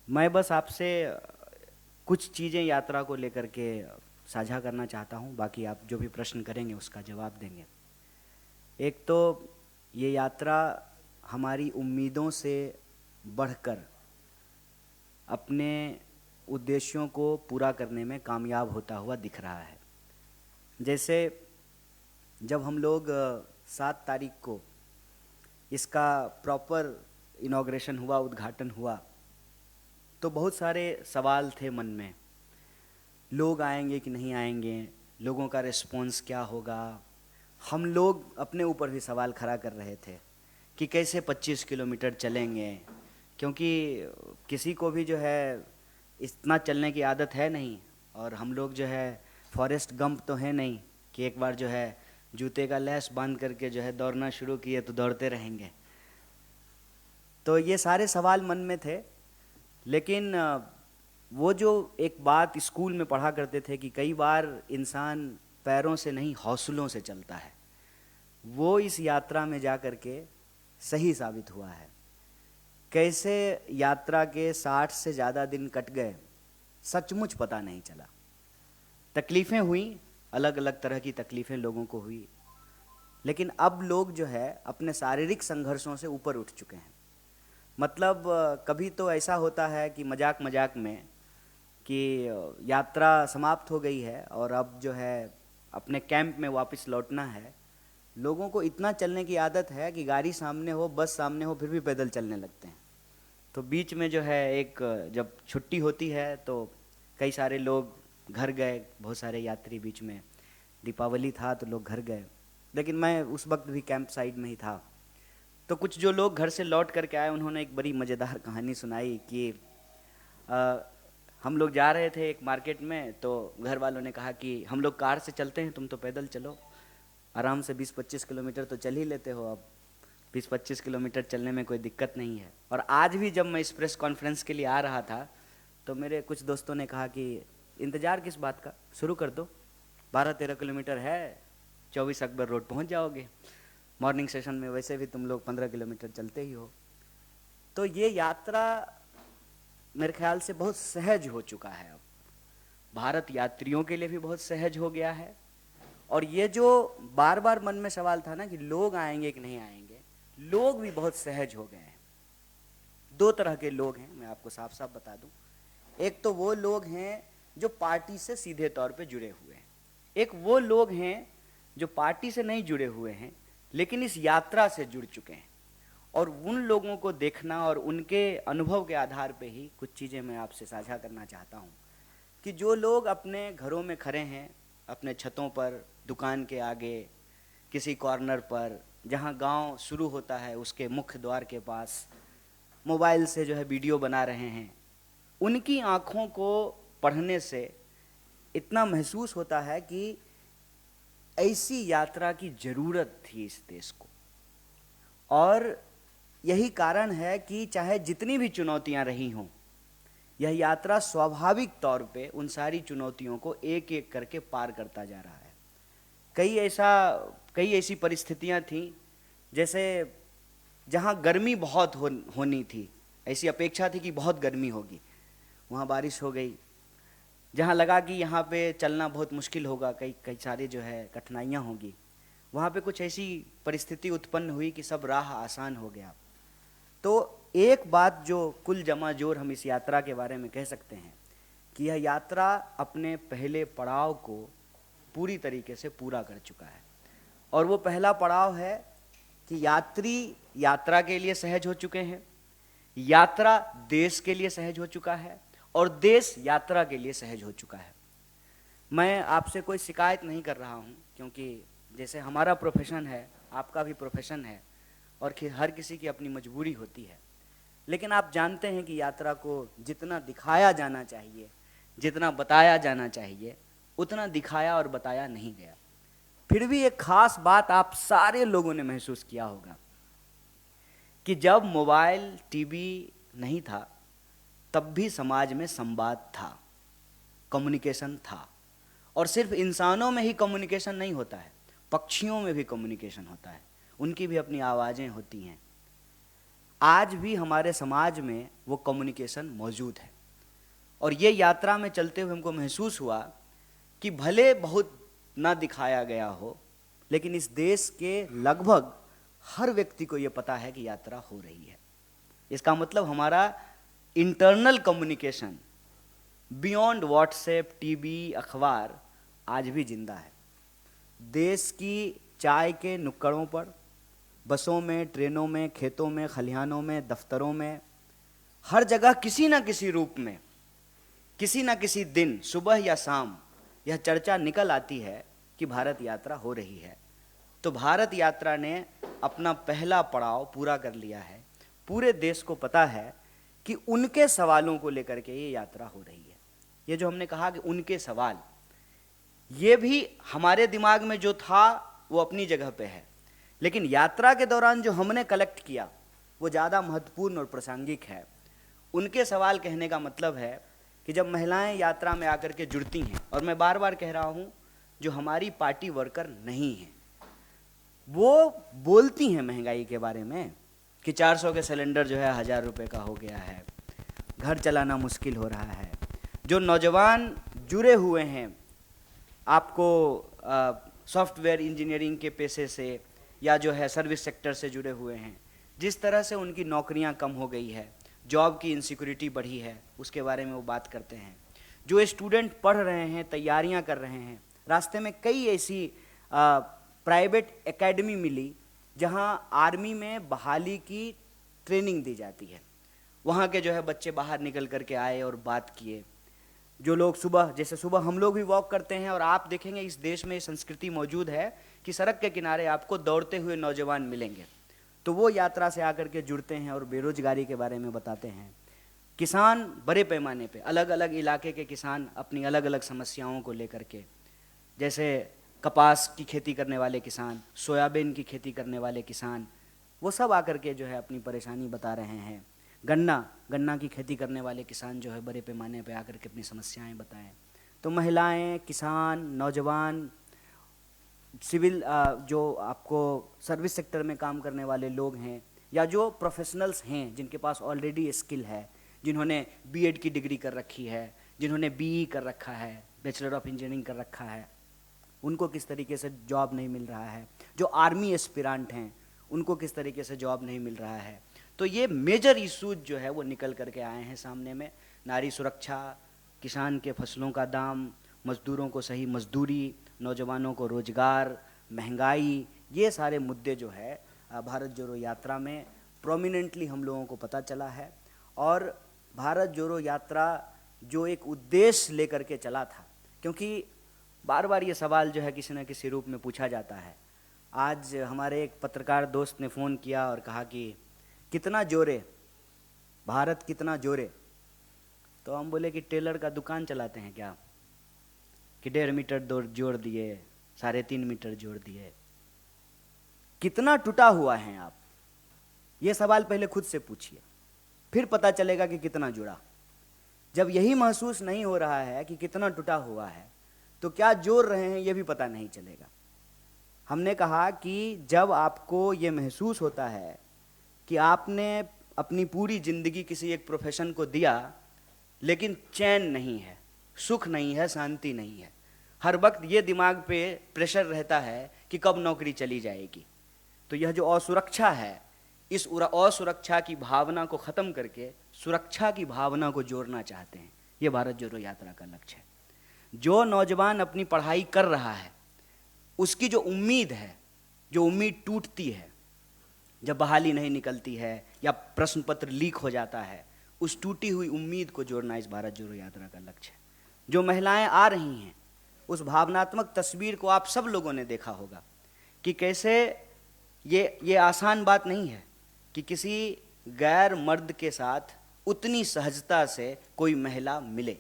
मैं बस आपसे कुछ चीज़ें यात्रा को लेकर के साझा करना चाहता हूँ। बाकी आप जो भी प्रश्न करेंगे उसका जवाब देंगे। एक तो ये यात्रा हमारी उम्मीदों से बढ़कर अपने उद्देश्यों को पूरा करने में कामयाब होता हुआ दिख रहा है। जैसे जब हम लोग 7 तारीख को इसका प्रॉपर इनॉग्रेशन हुआ, उद्घाटन हुआ, तो बहुत सारे सवाल थे मन में। लोग आएंगे कि नहीं आएंगे, लोगों का रिस्पॉन्स क्या होगा। हम लोग अपने ऊपर भी सवाल खड़ा कर रहे थे कि कैसे 25 किलोमीटर चलेंगे, क्योंकि किसी को भी जो है इतना चलने की आदत है नहीं। और हम लोग जो है फॉरेस्ट गंप तो है नहीं कि एक बार जो है जूते का लैस बांध करके जो है दौड़ना शुरू किए तो दौड़ते रहेंगे। तो ये सारे सवाल मन में थे। लेकिन वो जो एक बात स्कूल में पढ़ा करते थे कि कई बार इंसान पैरों से नहीं हौसलों से चलता है, वो इस यात्रा में जा कर के सही साबित हुआ है। कैसे यात्रा के 60 से ज़्यादा दिन कट गए, सचमुच पता नहीं चला। तकलीफ़ें हुई, अलग अलग तरह की तकलीफ़ें लोगों को हुई, लेकिन अब लोग जो है अपने शारीरिक संघर्षों से ऊपर उठ चुके हैं। मतलब कभी तो ऐसा होता है कि मजाक मजाक में कि यात्रा समाप्त हो गई है और अब जो है अपने कैंप में वापस लौटना है। लोगों को इतना चलने की आदत है कि गाड़ी सामने हो, बस सामने हो, फिर भी पैदल चलने लगते हैं। तो बीच में जो है एक जब छुट्टी होती है तो कई सारे लोग घर गए, बहुत सारे यात्री बीच में। दीपावली था तो लोग घर गए, लेकिन मैं उस वक्त भी कैंप साइड में ही था। तो कुछ जो लोग घर से लौट करके आए, उन्होंने एक बड़ी मज़ेदार कहानी सुनाई कि अ, हम लोग जा रहे थे एक मार्केट में, तो घर वालों ने कहा कि हम लोग कार से चलते हैं, तुम तो पैदल चलो, आराम से 20-25 किलोमीटर तो चल ही लेते हो। अब 20-25 किलोमीटर चलने में कोई दिक्कत नहीं है। और आज भी जब मैं इस प्रेस कॉन्फ्रेंस के लिए आ रहा था तो मेरे कुछ दोस्तों ने कहा कि इंतज़ार किस बात का, शुरू कर दो, 12-13 किलोमीटर है, 24 अकबर रोड पहुंच जाओगे। मॉर्निंग सेशन में वैसे भी तुम लोग 15 किलोमीटर चलते ही हो। तो ये यात्रा मेरे ख्याल से बहुत सहज हो चुका है। अब भारत यात्रियों के लिए भी बहुत सहज हो गया है। और ये जो बार बार मन में सवाल था ना कि लोग आएंगे कि नहीं आएंगे, लोग भी बहुत सहज हो गए हैं। 2 तरह के लोग हैं, मैं आपको साफ साफ बता दूं। एक तो वो लोग हैं जो पार्टी से सीधे तौर पे जुड़े हुए हैं। एक वो लोग हैं जो पार्टी से नहीं जुड़े हुए हैं लेकिन इस यात्रा से जुड़ चुके हैं। और उन लोगों को देखना और उनके अनुभव के आधार पे ही कुछ चीज़ें मैं आपसे साझा करना चाहता हूँ कि जो लोग अपने घरों में खड़े हैं, अपने छतों पर, दुकान के आगे, किसी कॉर्नर पर, जहाँ गांव शुरू होता है उसके मुख्य द्वार के पास, मोबाइल से जो है वीडियो बना रहे हैं, उनकी आँखों को पढ़ने से इतना महसूस होता है कि ऐसी यात्रा की ज़रूरत थी इस देश को। और यही कारण है कि चाहे जितनी भी चुनौतियां रही हों, यह यात्रा स्वाभाविक तौर पे उन सारी चुनौतियों को एक एक करके पार करता जा रहा है। कई ऐसी परिस्थितियां थीं, जैसे जहां गर्मी बहुत होनी थी, ऐसी अपेक्षा थी कि बहुत गर्मी होगी, वहां बारिश हो गई। जहां लगा कि यहाँ पे चलना बहुत मुश्किल होगा, कई कई सारे जो है कठिनाइयाँ होंगी, वहाँ पे कुछ ऐसी परिस्थिति उत्पन्न हुई कि सब राह आसान हो गया। तो एक बात जो कुल जमा जोर हम इस यात्रा के बारे में कह सकते हैं कि यह यात्रा अपने पहले पड़ाव को पूरी तरीके से पूरा कर चुका है। और वो पहला पड़ाव है कि यात्री यात्रा के लिए सहज हो चुके हैं, यात्रा देश के लिए सहज हो चुका है, और देश यात्रा के लिए सहज हो चुका है। मैं आपसे कोई शिकायत नहीं कर रहा हूँ, क्योंकि जैसे हमारा प्रोफेशन है, आपका भी प्रोफेशन है, और हर किसी की अपनी मजबूरी होती है। लेकिन आप जानते हैं कि यात्रा को जितना दिखाया जाना चाहिए, जितना बताया जाना चाहिए, उतना दिखाया और बताया नहीं गया। फिर भी एक खास बात आप सारे लोगों ने महसूस किया होगा कि जब मोबाइल, टीवी नहीं था, तब भी समाज में संवाद था, कम्युनिकेशन था। और सिर्फ इंसानों में ही कम्युनिकेशन नहीं होता है, पक्षियों में भी कम्युनिकेशन होता है, उनकी भी अपनी आवाज़ें होती हैं। आज भी हमारे समाज में वो कम्युनिकेशन मौजूद है। और ये यात्रा में चलते हुए हमको महसूस हुआ कि भले बहुत ना दिखाया गया हो, लेकिन इस देश के लगभग हर व्यक्ति को ये पता है कि यात्रा हो रही है। इसका मतलब हमारा internal communication beyond WhatsApp, TV, अखबार आज भी जिंदा है। देश की चाय के नुक्कड़ों पर, बसों में, ट्रेनों में, खेतों में, खलिहानों में, दफ्तरों में, हर जगह किसी ना किसी रूप में, किसी ना किसी दिन, सुबह या शाम, यह चर्चा निकल आती है कि भारत यात्रा हो रही है। तो भारत यात्रा ने अपना पहला पड़ाव पूरा कर लिया है। पूरे देश को पता है कि उनके सवालों को लेकर के ये यात्रा हो रही है। ये जो हमने कहा कि उनके सवाल, ये भी हमारे दिमाग में जो था वो अपनी जगह पे है, लेकिन यात्रा के दौरान जो हमने कलेक्ट किया वो ज़्यादा महत्वपूर्ण और प्रासंगिक है। उनके सवाल कहने का मतलब है कि जब महिलाएं यात्रा में आकर के जुड़ती हैं, और मैं बार बार कह रहा हूँ, जो हमारी पार्टी वर्कर नहीं हैं, वो बोलती हैं महंगाई के बारे में कि 400 के सिलेंडर जो है 1000 रुपये का हो गया है, घर चलाना मुश्किल हो रहा है। जो नौजवान जुड़े हुए हैं आपको सॉफ्टवेयर इंजीनियरिंग के पेशे से या जो है सर्विस सेक्टर से जुड़े हुए हैं, जिस तरह से उनकी नौकरियां कम हो गई है, जॉब की इनसिक्योरिटी बढ़ी है, उसके बारे में वो बात करते हैं। जो स्टूडेंट पढ़ रहे हैं, तैयारियां कर रहे हैं, रास्ते में कई ऐसी प्राइवेट एकेडमी मिली जहां आर्मी में बहाली की ट्रेनिंग दी जाती है। वहाँ के जो है बच्चे बाहर निकल करके आए और बात किए। जो लोग सुबह, जैसे सुबह हम लोग भी वॉक करते हैं, और आप देखेंगे इस देश में संस्कृति मौजूद है कि सड़क के किनारे आपको दौड़ते हुए नौजवान मिलेंगे। तो वो यात्रा से आकर के जुड़ते हैं और बेरोजगारी के बारे में बताते हैं। किसान बड़े पैमाने पे, अलग अलग इलाके के किसान अपनी अलग अलग समस्याओं को लेकर के, जैसे कपास की खेती करने वाले किसान, सोयाबीन की खेती करने वाले किसान, वो सब आकर के जो है अपनी परेशानी बता रहे हैं। गन्ना की खेती करने वाले किसान जो है बड़े पैमाने पे आकर के अपनी समस्याएं बताएं। तो महिलाएं, किसान, नौजवान, सिविल जो आपको सर्विस सेक्टर में काम करने वाले लोग हैं, या जो प्रोफेशनल्स हैं जिनके पास ऑलरेडी स्किल है, जिन्होंने बीएड की डिग्री कर रखी है, जिन्होंने बीई कर रखा है, बैचलर ऑफ इंजीनियरिंग कर रखा है, उनको किस तरीके से जॉब नहीं मिल रहा है। जो आर्मी एस्पिरेंट हैं उनको किस तरीके से जॉब नहीं मिल रहा है। तो ये मेजर इशूज जो है वो निकल करके आए हैं सामने में। नारी सुरक्षा, किसान के फसलों का दाम, मजदूरों को सही मजदूरी, नौजवानों को रोजगार, महंगाई, ये सारे मुद्दे जो है भारत जोड़ो यात्रा में प्रोमिनेंटली हम लोगों को पता चला है। और भारत जोड़ो यात्रा जो एक उद्देश्य लेकर के चला था, क्योंकि बार बार ये सवाल जो है किसी न किसी रूप में पूछा जाता है। आज हमारे एक पत्रकार दोस्त ने फ़ोन किया और कहा कि कितना जोरे, भारत कितना जोरे। तो हम बोले कि टेलर का दुकान चलाते हैं क्या, कि 1.5 मीटर जोड़ दिए, 3.5 मीटर जोड़ दिए। कितना टूटा हुआ है आप, ये सवाल पहले खुद से पूछिए, फिर पता चलेगा कि कितना जुड़ा। जब यही महसूस नहीं हो रहा है कि कितना टूटा हुआ है, तो क्या जोड़ रहे हैं ये भी पता नहीं चलेगा। हमने कहा कि जब आपको ये महसूस होता है कि आपने अपनी पूरी ज़िंदगी किसी एक प्रोफेशन को दिया, लेकिन चैन नहीं है, सुख नहीं है, शांति नहीं है, हर वक्त ये दिमाग पे प्रेशर रहता है कि कब नौकरी चली जाएगी, तो यह जो असुरक्षा है, इस असुरक्षा की भावना को ख़त्म करके सुरक्षा की भावना को जोड़ना चाहते हैं। ये भारत जोड़ो यात्रा का लक्ष्य है। जो नौजवान अपनी पढ़ाई कर रहा है, उसकी जो उम्मीद है, जो उम्मीद टूटती है जब बहाली नहीं निकलती है या प्रश्न पत्र लीक हो जाता है, उस टूटी हुई उम्मीद को जोड़ना इस भारत जोड़ो यात्रा का लक्ष्य है। जो महिलाएं आ रही हैं, उस भावनात्मक तस्वीर को आप सब लोगों ने देखा होगा कि कैसे ये आसान बात नहीं है कि किसी गैर मर्द के साथ उतनी सहजता से कोई महिला मिले।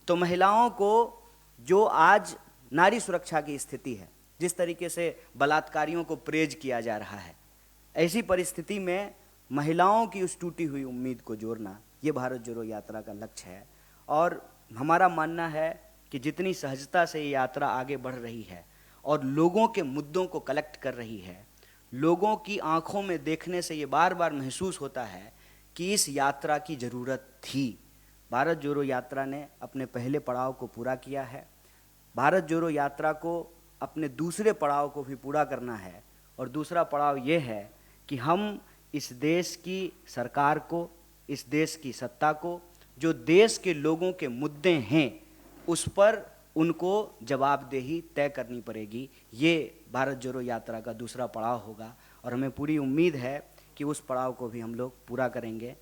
तो महिलाओं को जो आज नारी सुरक्षा की स्थिति है, जिस तरीके से बलात्कारियों को प्रेज किया जा रहा है, ऐसी परिस्थिति में महिलाओं की उस टूटी हुई उम्मीद को जोड़ना ये भारत जोड़ो यात्रा का लक्ष्य है। और हमारा मानना है कि जितनी सहजता से ये यात्रा आगे बढ़ रही है और लोगों के मुद्दों को कलेक्ट कर रही है, लोगों की आंखों में देखने से ये बार बार महसूस होता है कि इस यात्रा की ज़रूरत थी। भारत जोड़ो यात्रा ने अपने पहले पड़ाव को पूरा किया है। भारत जोड़ो यात्रा को अपने दूसरे पड़ाव को भी पूरा करना है, और दूसरा पड़ाव ये है कि हम इस देश की सरकार को, इस देश की सत्ता को, जो देश के लोगों के मुद्दे हैं उस पर उनको जवाबदेही तय करनी पड़ेगी। ये भारत जोड़ो यात्रा का दूसरा पड़ाव होगा, और हमें पूरी उम्मीद है कि उस पड़ाव को भी हम लोग पूरा करेंगे।